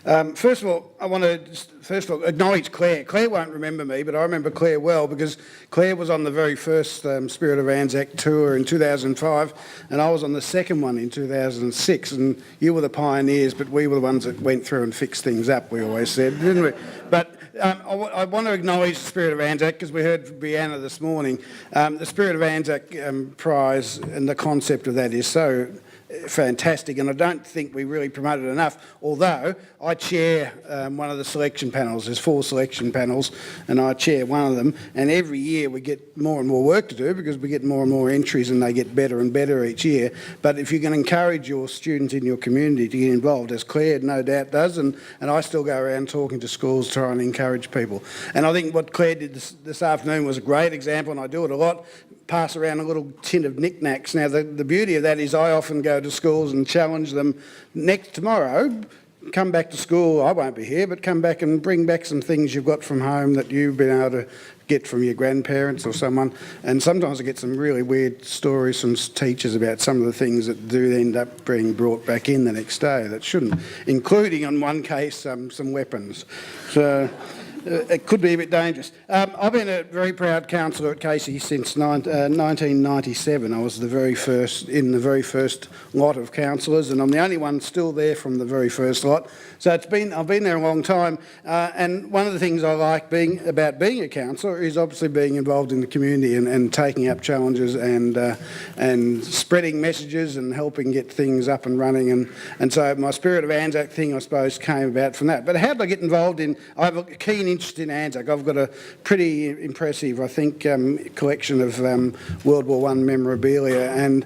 First of all, I want to acknowledge Claire. Claire won't remember me, but I remember Claire well because Claire was on the very first Spirit of Anzac tour in 2005, and I was on the second one in 2006. And you were the pioneers, but we were the ones that went through and fixed things up. We always said, didn't we? But I want to acknowledge the Spirit of Anzac because we heard from Brianna this morning. The Spirit of Anzac Prize and the concept of that is so fantastic, and I don't think we really promote it enough, although I chair one of the selection panels. There's 4 selection panels and I chair one of them, and every year we get more and more work to do because we get more and more entries and they get better and better each year. But if you can encourage your students in your community to get involved, as Claire no doubt does, and I still go around talking to schools trying to encourage people. And I think what Claire did this afternoon was a great example, and I do it a lot. Pass around a little tin of knickknacks. Now the beauty of that is I often go to schools and challenge them, tomorrow, come back to school, I won't be here, but come back and bring back some things you've got from home that you've been able to get from your grandparents or someone. And sometimes I get some really weird stories from teachers about some of the things that do end up being brought back in the next day that shouldn't, including in one case some weapons. So it could be a bit dangerous. I've been a very proud councillor at Casey since 1997. I was in the very first lot of councillors, and I'm the only one still there from the very first lot. So I've been there a long time, and one of the things I like about being a councillor is obviously being involved in the community and taking up challenges and spreading messages and helping get things up and running. And so my Spirit of Anzac thing, I suppose, came about from that. But how did I get involved in? I have a keen interest in Anzac. I've got a pretty impressive, I think, collection of World War I memorabilia, and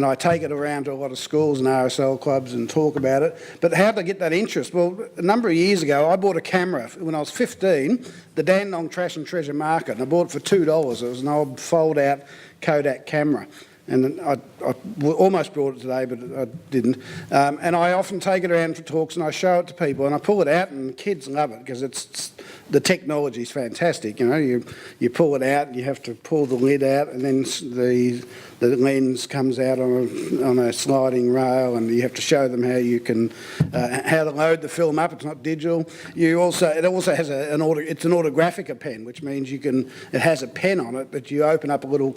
I take it around to a lot of schools and RSL clubs and talk about it. But how did I get that interest? Well, a number of years ago, I bought a camera when I was 15, the Dandenong Trash and Treasure Market, and I bought it for $2. It was an old fold-out Kodak camera. And I almost brought it today, but I didn't. And I often take it around for talks and I show it to people and I pull it out, and the kids love it because the technology is fantastic. You know, you pull it out, you have to pull the lid out, and then the lens comes out on a sliding rail, and you have to show them how to load the film up. It's not digital. It also has it's an autographica pen, which means it has a pen on it, but you open up a little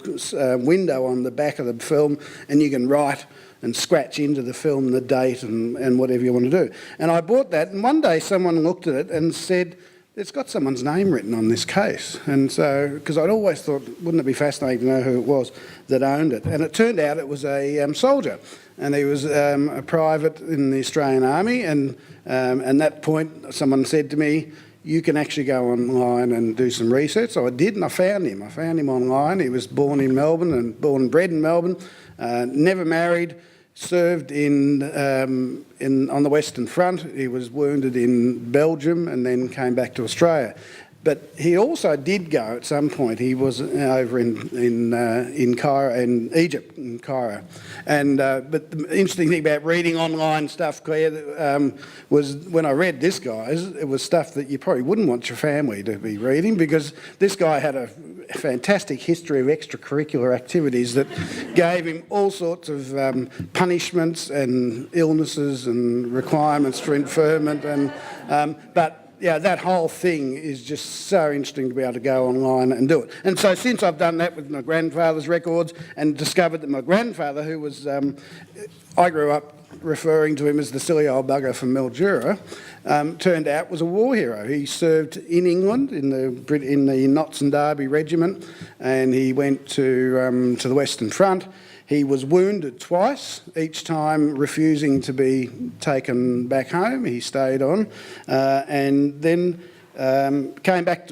window on the back of the film and you can write and scratch into the film the date and whatever you want to do. And I bought that, and one day someone looked at it and said, it's got someone's name written on this case. And so, because I'd always thought, wouldn't it be fascinating to know who it was that owned it? And it turned out it was a soldier, and he was a private in the Australian Army, and at that point someone said to me, you can actually go online and do some research. So I did, and I found him. I found him online. He was born in Melbourne and born and bred in Melbourne, never married, served on the Western Front. He was wounded in Belgium and then came back to Australia. But he also did go at some point. He was over in Cairo, in Egypt, in Cairo. And but the interesting thing about reading online stuff, Claire, was when I read this guy's, it was stuff that you probably wouldn't want your family to be reading, because this guy had a fantastic history of extracurricular activities that gave him all sorts of punishments and illnesses and requirements for interment. But yeah, that whole thing is just so interesting to be able to go online and do it. And so since I've done that with my grandfather's records and discovered that my grandfather, who was, I grew up referring to him as the silly old bugger from Mildura, turned out was a war hero. He served in England in the Notts and Derby Regiment, and he went to the Western Front. He was wounded twice, each time refusing to be taken back home. He stayed on, and then went back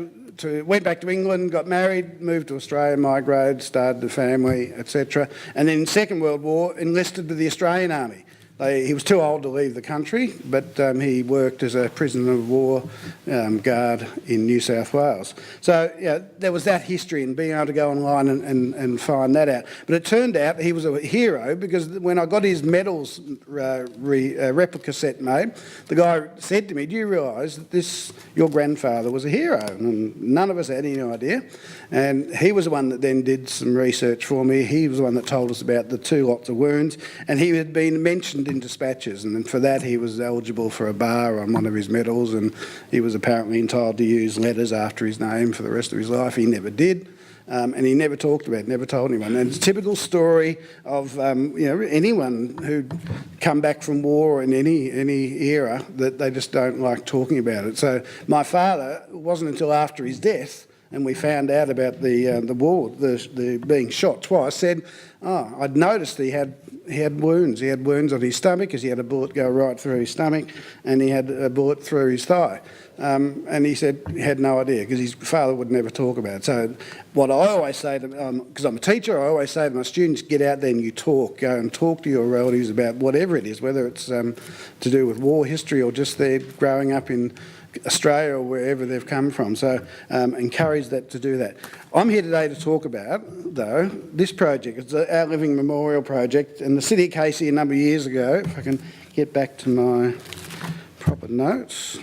to England, got married, moved to Australia, migrated, started a family, etc. And then in the Second World War, enlisted with the Australian Army. He was too old to leave the country, but he worked as a prisoner of war guard in New South Wales. So yeah, there was that history and being able to go online and find that out. But it turned out he was a hero, because when I got his medals replica set made, the guy said to me, do you realise that your grandfather was a hero? And none of us had any idea. And he was the one that then did some research for me. He was the one that told us about the 2 lots of wounds, and he had been mentioned in dispatches, and then for that he was eligible for a bar on one of his medals, and he was apparently entitled to use letters after his name for the rest of his life. He never did. And he never talked about it, never told anyone. And it's a typical story of anyone who'd come back from war in any era, that they just don't like talking about it. So my father, it wasn't until after his death, and we found out about the war, the being shot twice, said, oh, I'd noticed he had wounds. He had wounds on his stomach because he had a bullet go right through his stomach, and he had a bullet through his thigh. And he said he had no idea because his father would never talk about it. So what I always say to, because I'm a teacher, I always say to my students, get out there and you talk. Go and talk to your relatives about whatever it is, whether it's to do with war history or just their growing up in Australia or wherever they've come from. So encourage that to do that. I'm here today to talk about, though, this project. It's our Living Memorial project, and the City of Casey a number of years ago, if I can get back to my proper notes,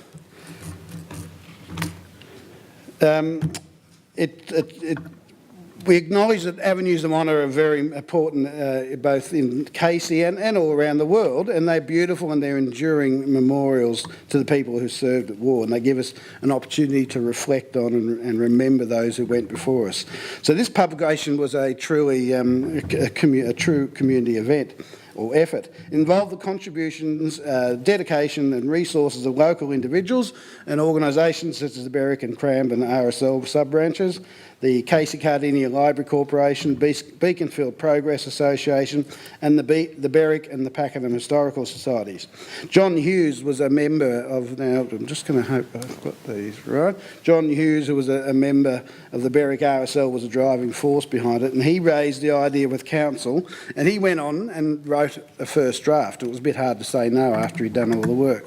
we acknowledge that avenues of honour are very important both in Casey and all around the world, and they're beautiful and they're enduring memorials to the people who served at war, and they give us an opportunity to reflect on and remember those who went before us. So this publication was a truly a true community event or effort. It involved the contributions, dedication and resources of local individuals and organisations such as the Berwick and Cranbourne RSL sub-branches, the Casey Cardinia Library Corporation, Beaconsfield Progress Association, and the Berwick and the Pakenham Historical Societies. John Hughes was a member of, now I'm just going to hope I've got these right, John Hughes, who was a member of the Berwick RSL, was a driving force behind it, and he raised the idea with council, and he went on and wrote a first draft. It was a bit hard to say no after he'd done all the work.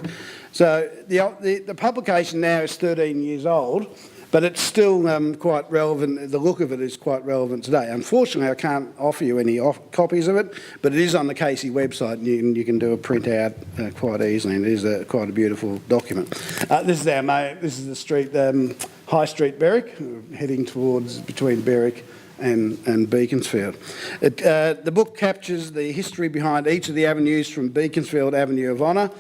So the publication now is 13 years old, but it's still quite relevant. The look of it is quite relevant today. Unfortunately, I can't offer you any copies of it, but it is on the Casey website, and you can do a printout quite easily, and it is quite a beautiful document. This is the street, High Street, Berwick, heading towards between Berwick and Beaconsfield. The book captures the history behind each of the avenues, from Beaconsfield Avenue of Honour,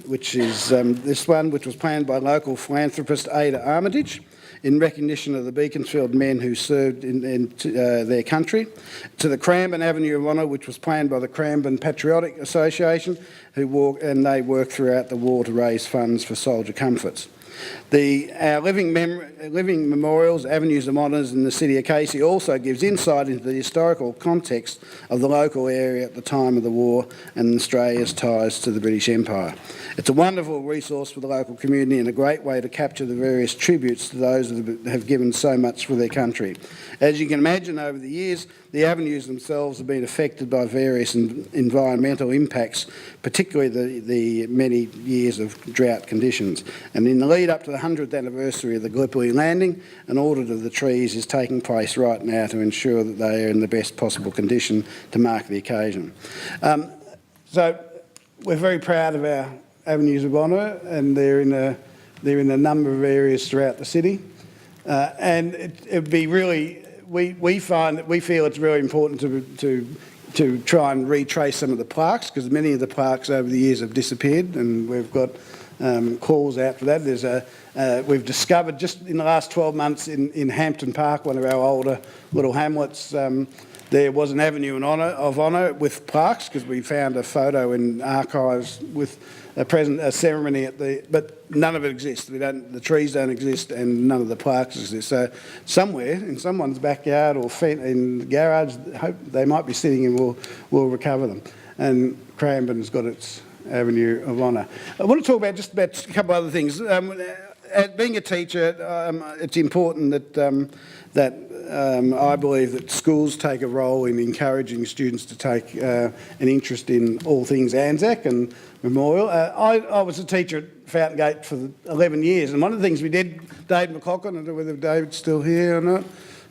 which is this one, which was planned by local philanthropist Ada Armitage, in recognition of the Beaconsfield men who served in their country, to the Cranbourne Avenue of Honour, which was planned by the Cranbourne Patriotic Association, they worked throughout the war to raise funds for soldier comforts. Our Living Memorials, Avenues of Honours in the City of Casey also gives insight into the historical context of the local area at the time of the war and Australia's ties to the British Empire. It's a wonderful resource for the local community and a great way to capture the various tributes to those that have given so much for their country. As you can imagine, over the years, the avenues themselves have been affected by various environmental impacts, particularly the many years of drought conditions. And in the lead up to the 100th anniversary of the Gallipoli landing, an audit of the trees is taking place right now to ensure that they are in the best possible condition to mark the occasion. So we're very proud of our avenues of honour, and they're in a number of areas throughout the city. And it'd be really, we feel it's really important to try and retrace some of the plaques, because many of the plaques over the years have disappeared, and we've got calls out for that. We've discovered just in the last 12 months in Hampton Park, one of our older little hamlets, there was an avenue of honour with plaques, because we found a photo in archives with a ceremony but none of it exists. The trees don't exist, and none of the plaques exist. So somewhere in someone's backyard or in the garage, they might be sitting, and we'll recover them. And Cranbourne's got its avenue of honour. I want to talk about just about a couple of other things. Being a teacher, it's important that I believe that schools take a role in encouraging students to take an interest in all things Anzac and Memorial. I was a teacher at Fountain Gate for 11 years, and one of the things we did, Dave McLaughlin, I don't know whether David's still here or not.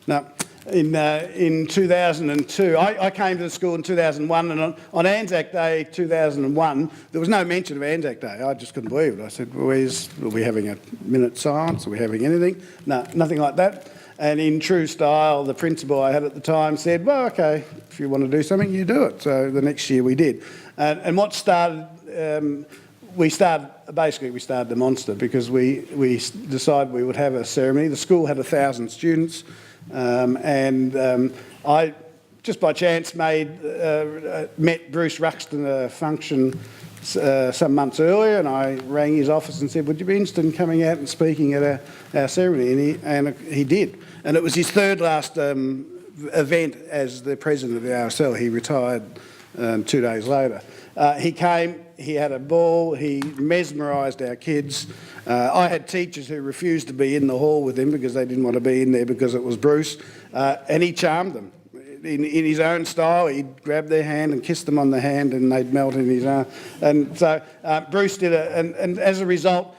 No. In 2002, I came to the school in 2001, and on Anzac Day 2001, there was no mention of Anzac Day. I just couldn't believe it. I said, are we having a minute silence? Are we having anything? No, nothing like that. And in true style, the principal I had at the time said, well, okay, if you want to do something, you do it. So the next year we did. And what started, we started the monster because we decided we would have a ceremony. The school had 1,000 students, and I, just by chance, met Bruce Ruxton at a function some months earlier, and I rang his office and said, would you be interested in coming out and speaking at our ceremony? And he did. And it was his third last event as the president of the RSL. He retired 2 days later. He came, he had a ball, he mesmerised our kids. I had teachers who refused to be in the hall with him because they didn't want to be in there because it was Bruce, and he charmed them. In his own style, he'd grab their hand and kiss them on the hand and they'd melt in his arm. And so Bruce did it, and as a result,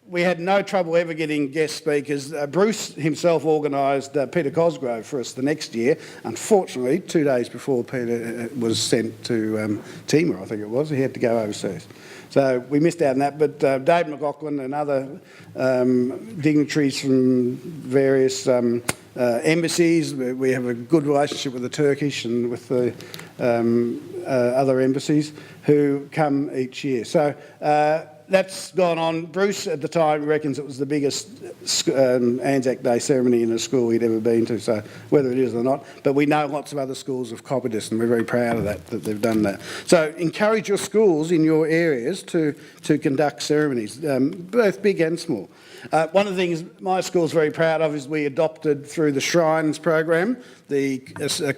we had no trouble ever getting guest speakers. Bruce himself organised Peter Cosgrove for us the next year. Unfortunately, 2 days before Peter was sent to Timor, I think it was, he had to go overseas. So we missed out on that, but Dave McLaughlin and other dignitaries from various embassies, we have a good relationship with the Turkish and with the other embassies who come each year. So that's gone on. Bruce at the time reckons it was the biggest Anzac Day ceremony in a school he'd ever been to, so whether it is or not. But we know lots of other schools have copied this, and we're very proud of that they've done that. So encourage your schools in your areas to conduct ceremonies, both big and small. One of the things my school's very proud of is we adopted through the Shrines program the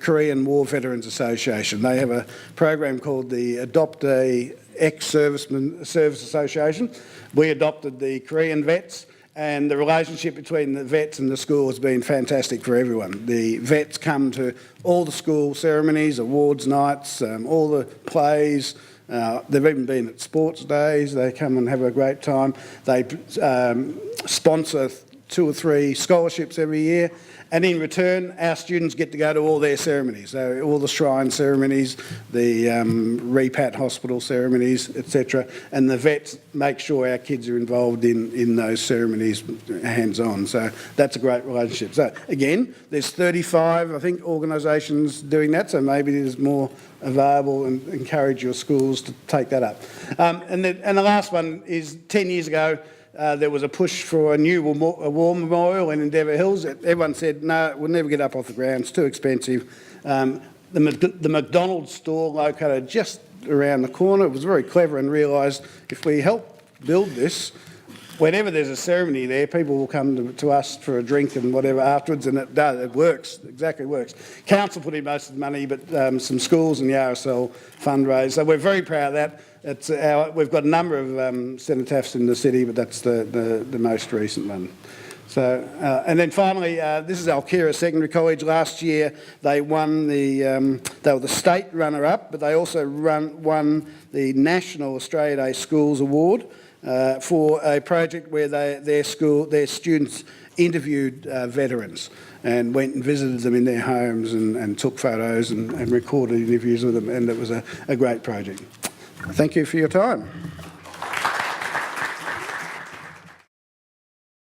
Korean War Veterans Association. They have a program called the Adopt a Ex-Serviceman Service Association. We adopted the Korean vets, and the relationship between the vets and the school has been fantastic for everyone. The vets come to all the school ceremonies, awards nights, all the plays. They've even been at sports days. They come and have a great time. They sponsor 2 or 3 scholarships every year. And in return, our students get to go to all their ceremonies, so all the shrine ceremonies, the repat hospital ceremonies, etc. And the vets make sure our kids are involved in those ceremonies hands-on. So that's a great relationship. So again, there's 35, I think, organisations doing that, so maybe there's more available, and encourage your schools to take that up. And the last one is 10 years ago, there was a push for a new war memorial in Endeavour Hills. Everyone said, no, we'll never get up off the ground, it's too expensive. The McDonald's store located just around the corner, it was very clever, and realised if we help build this, whenever there's a ceremony there, people will come to us for a drink and whatever afterwards, and it works, exactly works. Council put in most of the money, but some schools and the RSL fundraise. So we're very proud of that. We've got a number of cenotaphs in the city, but that's the most recent one. So, and then finally, this is Alkira Secondary College. Last year they won they were the state runner-up, but they also won the National Australia Day Schools Award for a project where their students interviewed veterans and went and visited them in their homes and took photos and recorded interviews with them, and it was a great project. Thank you for your time.